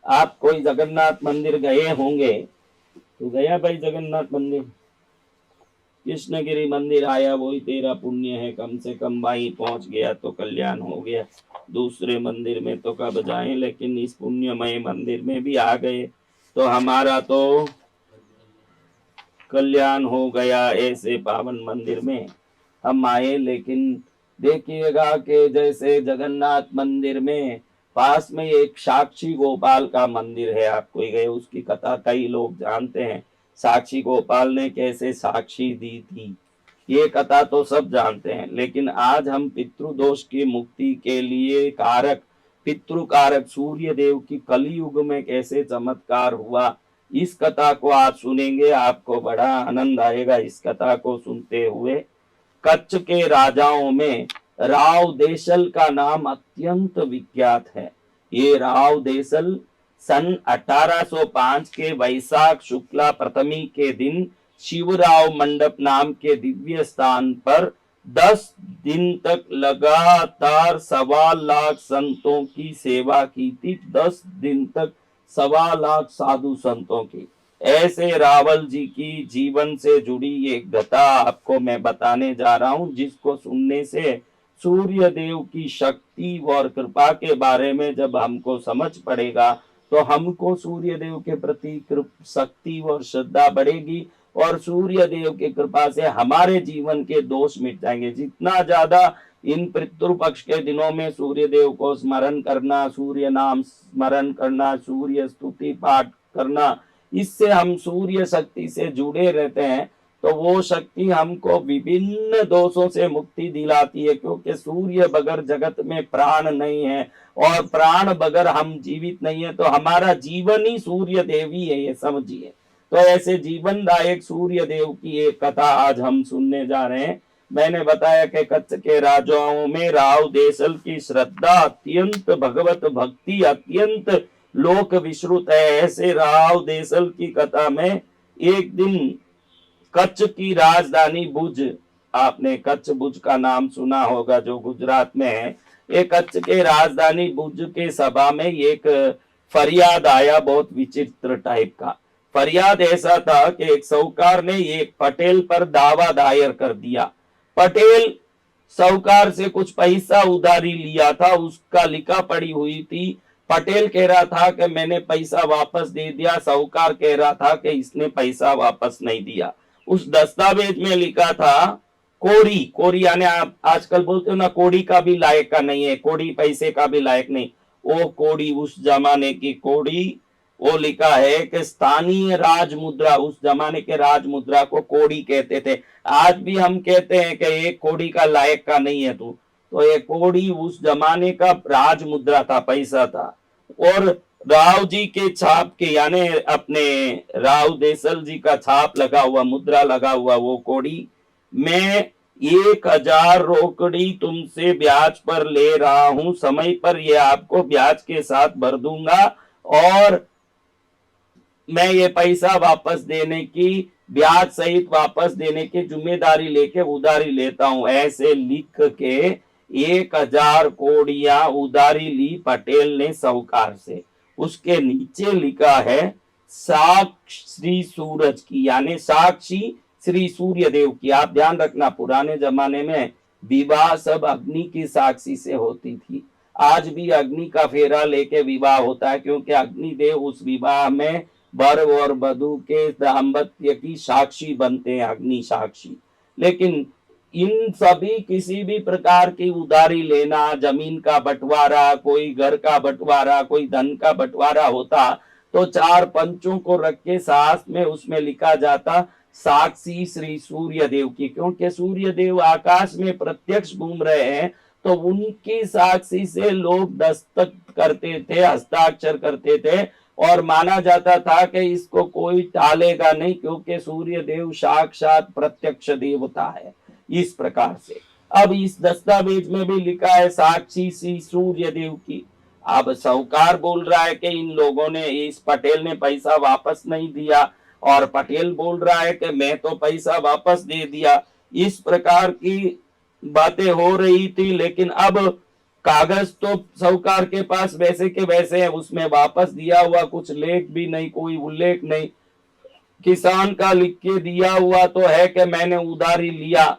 आप कोई जगन्नाथ मंदिर गए होंगे, तो गया भाई जगन्नाथ मंदिर, कृष्णगिरी मंदिर आया, वही तेरा पुण्य है, कम से कम भाई पहुंच गया तो कल्याण हो गया। दूसरे मंदिर में तो कब जाएं, लेकिन इस पुण्यमय मंदिर में भी आ गए तो हमारा तो कल्याण हो गया। ऐसे पावन मंदिर में हम आए। लेकिन देखिएगा कि जैसे जगन्नाथ मंदिर में पास में एक साक्षी गोपाल का मंदिर है, आप कोई गए, उसकी कथा कई लोग जानते हैं। साक्षी गोपाल ने कैसे साक्षी दी थी, ये कथा तो सब जानते हैं। लेकिन आज हम पितृदोष की मुक्ति के लिए कारक, पितृ कारक सूर्य देव की कलयुग में कैसे चमत्कार हुआ, इस कथा को आप सुनेंगे, आपको बड़ा आनंद आएगा इस कथा को सुनते हुए। कच्छ के राजाओं में राव देसल का नाम अत्यंत विख्यात है। ये राव देसल सन 1805 के वैशाख शुक्ला प्रथमी के दिन शिवराव मंडप नाम के दिव्य स्थान पर 10 दिन तक लगातार 1.25 लाख संतों की सेवा की थी। 10 दिन तक 1.25 लाख साधु संतों की। ऐसे रावल जी की जीवन से जुड़ी एक कथा आपको मैं बताने जा रहा हूं, जिसको सुनने से सूर्य देव की शक्ति और कृपा के बारे में जब हमको समझ पड़ेगा, तो हमको सूर्य देव के प्रति शक्ति और श्रद्धा बढ़ेगी, और सूर्य देव की कृपा से हमारे जीवन के दोष मिट जाएंगे। जितना ज्यादा इन पितृ पक्ष के दिनों में सूर्य देव को स्मरण करना, सूर्य नाम स्मरण करना, सूर्य स्तुति पाठ करना, इससे हम सूर्य शक्ति से जुड़े रहते हैं। तो वो शक्ति हमको विभिन्न दोषों से मुक्ति दिलाती है, क्योंकि सूर्य बगैर जगत में प्राण नहीं है, और प्राण बगैर हम जीवित नहीं है। तो हमारा जीवन ही सूर्य देव ही है, ये समझिए। तो ऐसे जीवनदायक सूर्य देव की एक कथा आज हम सुनने जा रहे हैं। मैंने बताया कि कच्छ के राजाओं में राव देसल की श्रद्धा अत्यंत, भगवत भक्ति अत्यंत लोक विश्रुत है। ऐसे राव देसल की कथा में एक दिन कच्छ की राजधानी भुज, आपने कच्छ भुज का नाम सुना होगा जो गुजरात में है, एक कच्छ के राजधानी भुज के सभा में एक फरियाद आया, बहुत विचित्र टाइप का फरियाद। ऐसा था कि एक साहूकार ने एक पटेल पर दावा दायर कर दिया। पटेल साहूकार से कुछ पैसा उधारी लिया था, उसका लिखा पड़ी हुई थी। पटेल कह रहा था कि मैंने पैसा वापस दे दिया, साहूकार कह रहा था कि इसने पैसा वापस नहीं दिया। उस दस्तावेज में लिखा था कोड़ी, कोड़ी यानी आप आजकल बोलते हो ना, कोड़ी का भी लायक का नहीं है, कोड़ी पैसे का भी लायक नहीं, वो कोड़ी उस जमाने की कोड़ी। वो लिखा है कि स्थानीय राज मुद्रा, उस जमाने के राज मुद्रा को कोड़ी कहते थे। आज भी हम कहते हैं कि एक कोड़ी का लायक का नहीं है तू, तो ये कोड़ी उस जमाने का राज मुद्रा था, पैसा था। और राव जी के छाप के, यानी अपने राव देसल जी का छाप लगा हुआ, मुद्रा लगा हुआ वो कोड़ी, मैं 1,000 रोकड़ी तुमसे ब्याज पर ले रहा हूं, समय पर ये आपको ब्याज के साथ भर दूंगा, और मैं ये पैसा वापस देने की, ब्याज सहित वापस देने की जिम्मेदारी लेके उधारी लेता हूं। ऐसे लिख के 1,000 कोड़ियां उधारी ली पटेल ने साहूकार से। उसके नीचे लिखा है साक्ष श्री सूरज की, यानी साक्षी श्री सूर्य देव की। आप ध्यान रखना, पुराने जमाने में विवाह सब अग्नि की साक्षी से होती थी। आज भी अग्नि का फेरा लेके विवाह होता है, क्योंकि अग्निदेव उस विवाह में वर और वधु के दाम्पत्य की साक्षी बनते हैं, अग्नि साक्षी। लेकिन इन सभी किसी भी प्रकार की उधारी लेना, जमीन का बंटवारा, कोई घर का बंटवारा, कोई धन का बंटवारा होता, तो 4 पंचों को रख के साथ में उसमें लिखा जाता साक्षी श्री सूर्य देव की, क्योंकि सूर्य देव आकाश में प्रत्यक्ष घूम रहे हैं। तो उनकी साक्षी से लोग दस्तखत करते थे, हस्ताक्षर करते थे, और माना जाता था कि इसको कोई टालेगा नहीं, क्योंकि सूर्य देव साक्षात प्रत्यक्ष देवता है। इस प्रकार से अब इस दस्तावेज में भी लिखा है साक्षी श्री सूर्य देव की। अब साहूकार बोल रहा है कि इन लोगों ने, इस पटेल ने पैसा वापस नहीं दिया, और पटेल बोल रहा है कि मैं तो पैसा वापस दे दिया। इस प्रकार की बातें हो रही थी। लेकिन अब कागज तो साहूकार के पास वैसे के वैसे है, उसमें वापस दिया हुआ कुछ लेख भी नहीं, कोई उल्लेख नहीं। किसान का लिख के दिया हुआ तो है कि मैंने उधारी लिया,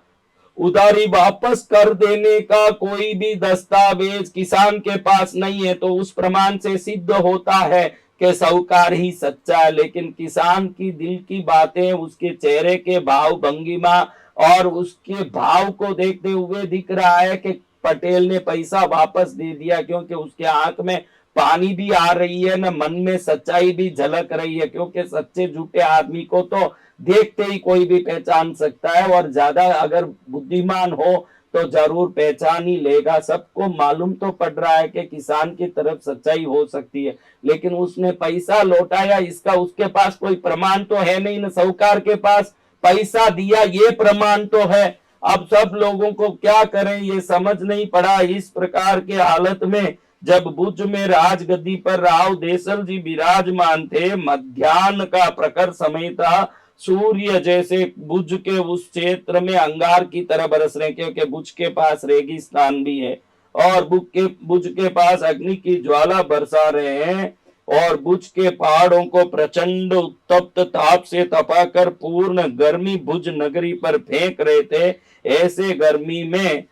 उधारी वापस कर देने का कोई भी दस्तावेज किसान के पास नहीं है। तो उस प्रमाण से सिद्ध होता है कि साहूकार ही सच्चा है। लेकिन किसान की दिल की बातें, उसके चेहरे के भाव भंगिमा और उसके भाव को देखते हुए दिख रहा है कि पटेल ने पैसा वापस दे दिया, क्योंकि उसके आंख में पानी भी आ रही है, न मन में सच्चाई भी झलक रही है। क्योंकि सच्चे झूठे आदमी को तो देखते ही कोई भी पहचान सकता है, और ज्यादा अगर बुद्धिमान हो तो जरूर पहचान ही लेगा। सबको मालूम तो पड़ रहा है कि किसान की तरफ सच्चाई हो सकती है, लेकिन उसने पैसा लौटाया, इसका उसके पास कोई प्रमाण तो है नहीं। न साहूकार के पास पैसा दिया ये प्रमाण तो है। अब सब लोगों को क्या करें ये समझ नहीं पड़ा। इस प्रकार के हालत में जब भुज में राजगद्दी पर राव देसल जी विराजमान थे, मध्याह्न का प्रखर समय था, सूर्य जैसे भुज के उस क्षेत्र में अंगार की तरह बरस रहे, क्योंकि भुज के पास रेगिस्तान भी है और भुज के पास अग्नि की ज्वाला बरसा रहे हैं, और भुज के पहाड़ों को प्रचंड उत्तप्त ताप से तपाकर पूर्ण गर्मी भुज नगरी पर फेंक रहे थे। ऐसे गर्मी में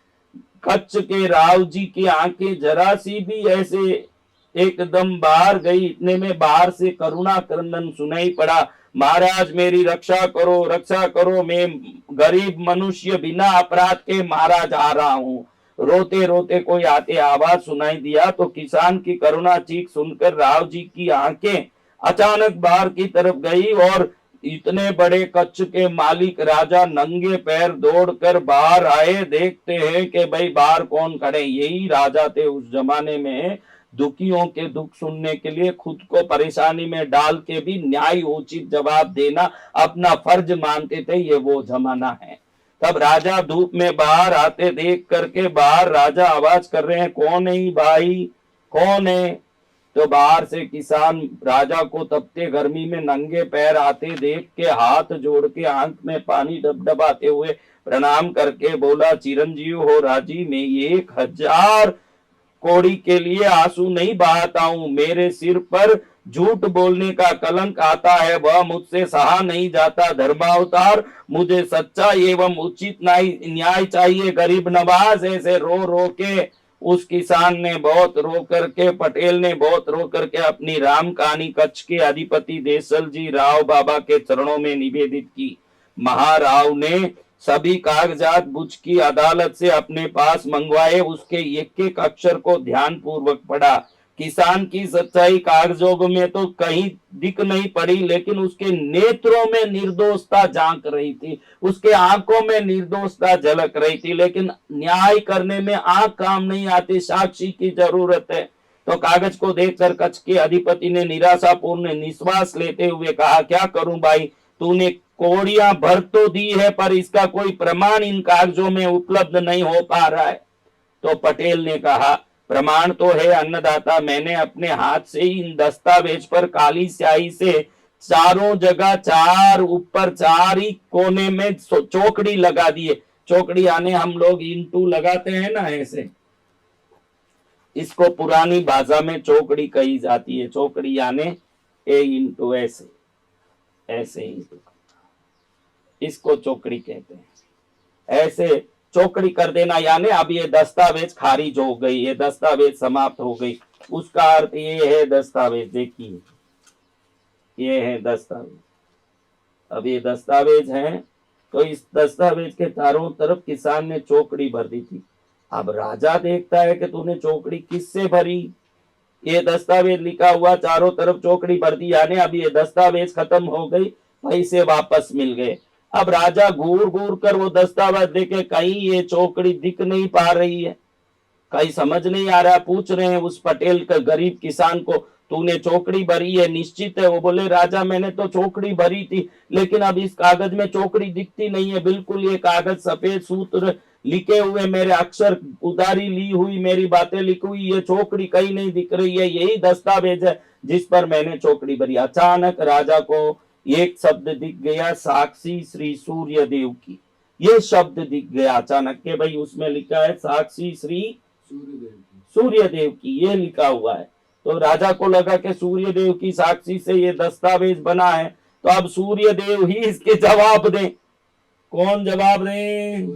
कच्छ के राव जी की आंखें जरा सी भी ऐसे एकदम बाहर गई। इतने में बाहर से करुणा क्रंदन सुनाई पड़ा, महाराज मेरी रक्षा करो, रक्षा करो, मैं गरीब मनुष्य बिना अपराध के मारा जा रहा हूँ। रोते रोते कोई आते आवाज सुनाई दिया, तो किसान की करुणा चीख सुनकर राव जी की आंखें अचानक बाहर की तरफ गई, और इतने बड़े कच्छ के मालिक राजा नंगे पैर दौड़कर बाहर आए। देखते हैं कि भाई बाहर कौन खड़े, यही राजा थे उस जमाने में, दुखियों के दुख सुनने के लिए खुद को परेशानी में डाल के भी न्याय उचित जवाब देना अपना फर्ज मानते थे। ये वो जमाना है। तब राजा धूप में बाहर आते देख करके बाहर राजा आवाज कर रहे हैं, कौन है भाई, कौन है? तो बाहर से किसान राजा को तपते गर्मी में नंगे पैर आते देख के हाथ जोड़ के आंख में पानी डबडबाते हुए प्रणाम करके बोला, चिरंजीव हो राजी, मैं 1000 कोड़ी के लिए आंसू नहीं बहाता हूं। मेरे सिर पर झूठ बोलने का कलंक आता है, वह मुझसे सहा नहीं जाता। धर्मावतार, मुझे सच्चा एवं उचित न्याय चाहिए। गरीब नवाज ऐसे रो रो के उस किसान ने बहुत रो करके, पटेल ने बहुत रो करके अपनी राम कहानी कच्छ के अधिपति देसल जी राव बाबा के चरणों में निवेदित की। महाराव ने सभी कागजात भुज की अदालत से अपने पास मंगवाए, उसके एक एक अक्षर को ध्यान पूर्वक पढ़ा। किसान की सच्चाई कागजों में तो कहीं दिख नहीं पड़ी, लेकिन उसके नेत्रों में निर्दोषता झांक रही थी, उसके आंखों में निर्दोषता झलक रही थी। लेकिन न्याय करने में आंख काम नहीं आती, साक्षी की जरूरत है। तो कागज को देखकर कच्छ के अधिपति ने निराशापूर्ण निश्वास लेते हुए कहा, क्या करूं भाई, तूने कोड़ियां भर तो दी है, पर इसका कोई प्रमाण इन कागजों में उपलब्ध नहीं हो पा रहा है। तो पटेल ने कहा, प्रमाण तो है अन्नदाता, मैंने अपने हाथ से ही इन दस्तावेज पर काली स्याही से चारों जगह, चार ऊपर चार ही कोने में चौकड़ी लगा दिए। चौकड़ी यानी हम लोग इंटू लगाते हैं ना, ऐसे इसको पुरानी भाषा में चौकड़ी कही जाती है। चौकड़ी यानी ए इंटू ऐसे, ऐसे इंटू, इसको चौकड़ी कहते हैं। ऐसे चौकड़ी कर देना, यानी अब ये दस्तावेज खारिज हो गई, ये दस्तावेज समाप्त हो गई, उसका अर्थ ये है दस्तावेज। देखिए ये है दस्तावेज। अब ये दस्तावेज है, तो इस दस्तावेज के चारों तरफ किसान ने चौकड़ी भर दी थी। अब राजा देखता है कि तूने चौकड़ी किससे भरी, ये दस्तावेज लिखा हुआ चारों तरफ चौकड़ी भर दी, यानी अब ये दस्तावेज खत्म हो गई, पैसे वापस मिल गए। अब राजा घूर घूर कर वो दस्तावेज देखे, कहीं ये चौकड़ी दिख नहीं पा रही है, कहीं समझ नहीं आ रहा। पूछ रहे हैं उस पटेल का गरीब किसान को, तूने चौकड़ी भरी है निश्चित है? वो बोले, राजा मैंने तो चौकड़ी भरी थी, लेकिन अब इस कागज में चौकड़ी दिखती नहीं है। बिल्कुल ये कागज सफेद सूत्र लिखे हुए, मेरे अक्षर उधारी ली हुई, मेरी बातें लिखी हुई, ये चौकड़ी कहीं नहीं दिख रही है। यही दस्तावेज है जिस पर मैंने चौकड़ी भरी। अचानक राजा को एक शब्द दिख गया, साक्षी श्री सूर्य देव की। ये शब्द दिख गया अचानक के, भाई उसमें लिखा है साक्षी श्री सूर्य देव की, ये लिखा हुआ है। तो राजा को लगा कि सूर्य देव की साक्षी से ये दस्तावेज बना है, तो अब सूर्य देव ही इसके जवाब दें। कौन जवाब दें?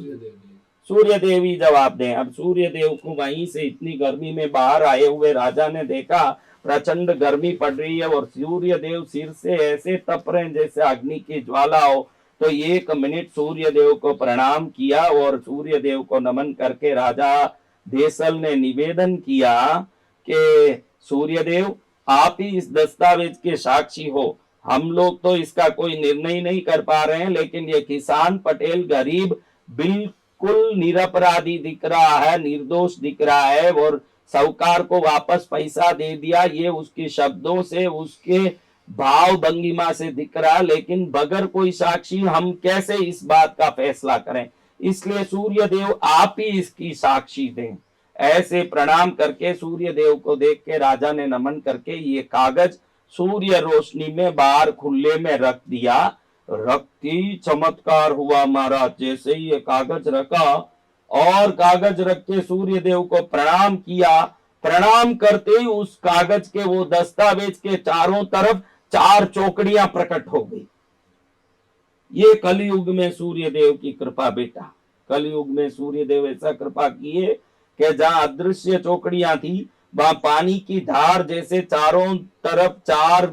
सूर्य देव ही जवाब दें। अब सूर्य देव को वहीं से इतनी गर्मी में बाहर आए हुए राजा ने देखा प्रचंड गर्मी पड़ रही है और सूर्य देव सिर से ऐसे तप रहे हैं जैसे अग्नि की ज्वाला हो। तो 1 मिनट सूर्य देव को प्रणाम किया और सूर्य देव को नमन करके राजा देसल ने निवेदन किया कि सूर्य देव, आप ही इस दस्तावेज के साक्षी हो। हम लोग तो इसका कोई निर्णय नहीं कर पा रहे हैं, लेकिन ये किसान पटेल गरीब बिल्कुल निरपराधी दिख रहा है, निर्दोष दिख रहा है और साहूकार को वापस पैसा दे दिया, ये उसके शब्दों से, उसके भाव भंगिमा से दिख रहा। लेकिन बगैर कोई साक्षी हम कैसे इस बात का फैसला करें? इसलिए सूर्य देव आप ही इसकी साक्षी दें। ऐसे प्रणाम करके सूर्य देव को देख के राजा ने नमन करके ये कागज सूर्य रोशनी में बाहर खुले में रख दिया। रखती चमत्कार हुआ महाराज। जैसे ही ये कागज रखा और कागज रख के सूर्य देव को प्रणाम किया, प्रणाम करते ही उस कागज के, वो दस्तावेज के चारों तरफ 4 चौकड़ियां प्रकट हो गई। ये कलयुग में सूर्य देव की कृपा बेटा। कलयुग में सूर्य देव ऐसा कृपा किए कि जहां अदृश्य चौकड़ियां थी, वहां पानी की धार जैसे चारों तरफ 4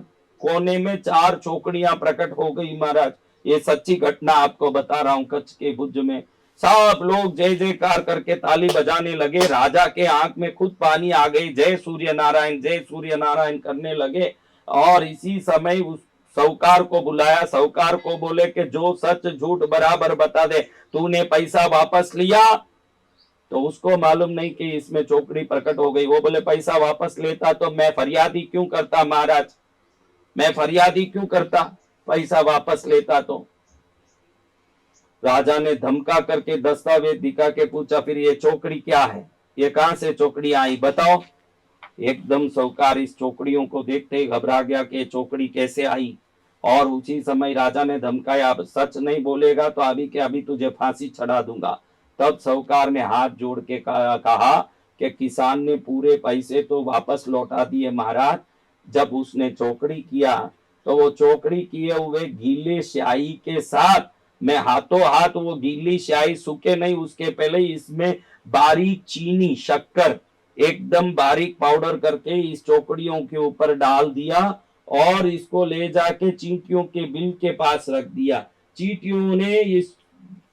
कोने में 4 चौकड़ियां प्रकट हो गई महाराज। ये सच्ची घटना आपको बता रहा हूं। कच्छ के भुज में सब लोग जय जयकार करके ताली बजाने लगे। राजा के आंख में खुद पानी आ गई। जय सूर्य नारायण करने लगे। और इसी समय उस साहूकार को बुलाया। साहूकार को बोले कि जो सच झूठ बराबर बता दे। तूने पैसा वापस लिया? तो उसको मालूम नहीं कि इसमें चौकड़ी प्रकट हो गई। वो बोले पैसा वापस लेता तो मैं फरियादी क्यों करता महाराज, मैं फरियादी क्यों करता, पैसा वापस लेता तो। राजा ने धमका करके दस्तावेज दिखा के पूछा, फिर ये चौकड़ी क्या है, ये कहां से चौकड़ी आई बताओ। एकदम साहूकार इस चौकड़ियों को देखते ही घबरा गया कि चौकड़ी कैसे आई। और उसी समय राजा ने धमकाया, अब सच नहीं बोलेगा तो अभी के अभी तुझे फांसी चढ़ा दूंगा। तब साहूकार ने हाथ जोड़ के कहा कि किसान ने पूरे पैसे तो वापस लौटा दिए महाराज। जब उसने चौकड़ी किया तो वो चौकड़ी किए हुए गीले स्याही के साथ मैं हाथों हाथ, वो गीली स्याही सूखे नहीं उसके पहले इसमें बारीक चीनी शक्कर एकदम बारीक पाउडर करके इस चौकड़ियों के ऊपर डाल दिया और इसको ले जाके चींटियों के बिल के पास रख दिया। चींटियों ने इस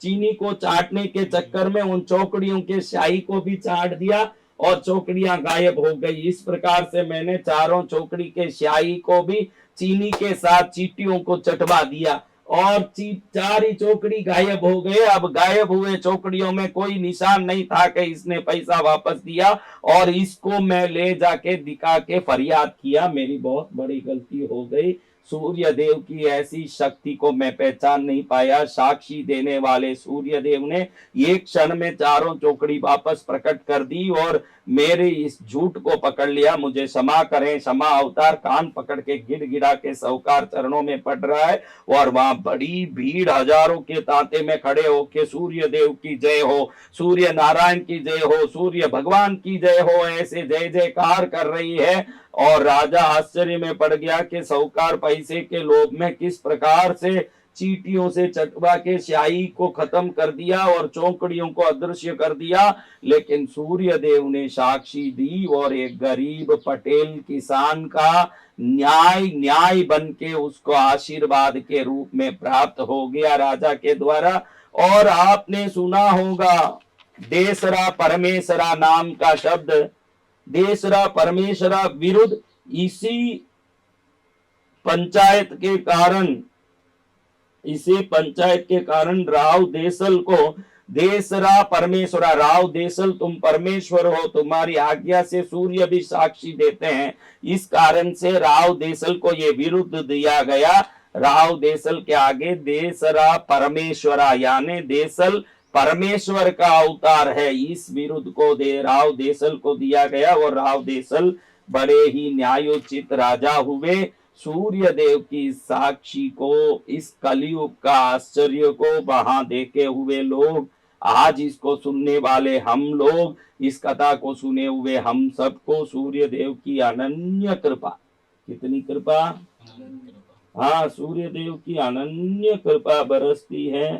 चीनी को चाटने के चक्कर में उन चौकड़ियों के स्याही को भी चाट दिया और चौकड़ियां गायब हो गई। इस प्रकार से मैंने चारों चौकड़ी के स्याही को भी चीनी के साथ चींटियों को चटवा दिया और 4 ही चौकड़ी गायब हो गए। अब गायब हुए चौकड़ियों में कोई निशान नहीं था कि इसने पैसा वापस दिया और इसको मैं ले जाके दिखा के फरियाद किया, मेरी बहुत बड़ी गलती हो गई। सूर्य देव की ऐसी शक्ति को मैं पहचान नहीं पाया। साक्षी देने वाले सूर्य देव ने एक क्षण में चारों चौकड़ी वापस प्रकट कर दी और मेरे इस झूठ को पकड़ लिया। मुझे क्षमा करें, क्षमा अवतार। कान पकड़ के गिड़गिड़ा के साहूकार चरणों में पड़ रहा है और वहां बड़ी भीड़ हजारों के तांते में खड़े होके सूर्य देव की जय हो, सूर्य नारायण की जय हो, सूर्य भगवान की जय हो, ऐसे जय जयकार कर रही है। और राजा आश्चर्य में पड़ गया कि साहूकार पैसे के लोभ में किस प्रकार से चींटियों से चटवा के स्याही को खत्म कर दिया और चौकड़ियों को अदृश्य कर दिया। लेकिन सूर्य देव ने साक्षी दी और एक गरीब पटेल किसान का न्याय बन के उसको आशीर्वाद के रूप में प्राप्त हो गया राजा के द्वारा। और आपने सुना होगा देसरा परमेसरा नाम का शब्द। देसरा परमेसरा विरुद्ध इसी पंचायत के कारण राव देसल को देसरा परमेश्वरा, राव देसल तुम परमेश्वर हो, तुम्हारी आज्ञा से सूर्य भी साक्षी देते हैं। इस कारण से राव देसल को ये विरुद्ध दिया गया। राव देसल के आगे देसरा परमेश्वरा, यानी देसल परमेश्वर का अवतार है। इस विरुद्ध को राव देसल को दिया गया और राव देसल बड़े ही न्यायोचित राजा हुए। सूर्य देव की साक्षी को, इस कलयुग का आश्चर्य को वहां देखे हुए लोग आज इसको सुनने वाले हम लोग, इस कथा को सुने हुए हम सबको सूर्य देव की अनन्य कृपा, कितनी कृपा, हाँ सूर्य देव की अनन्य कृपा बरसती है।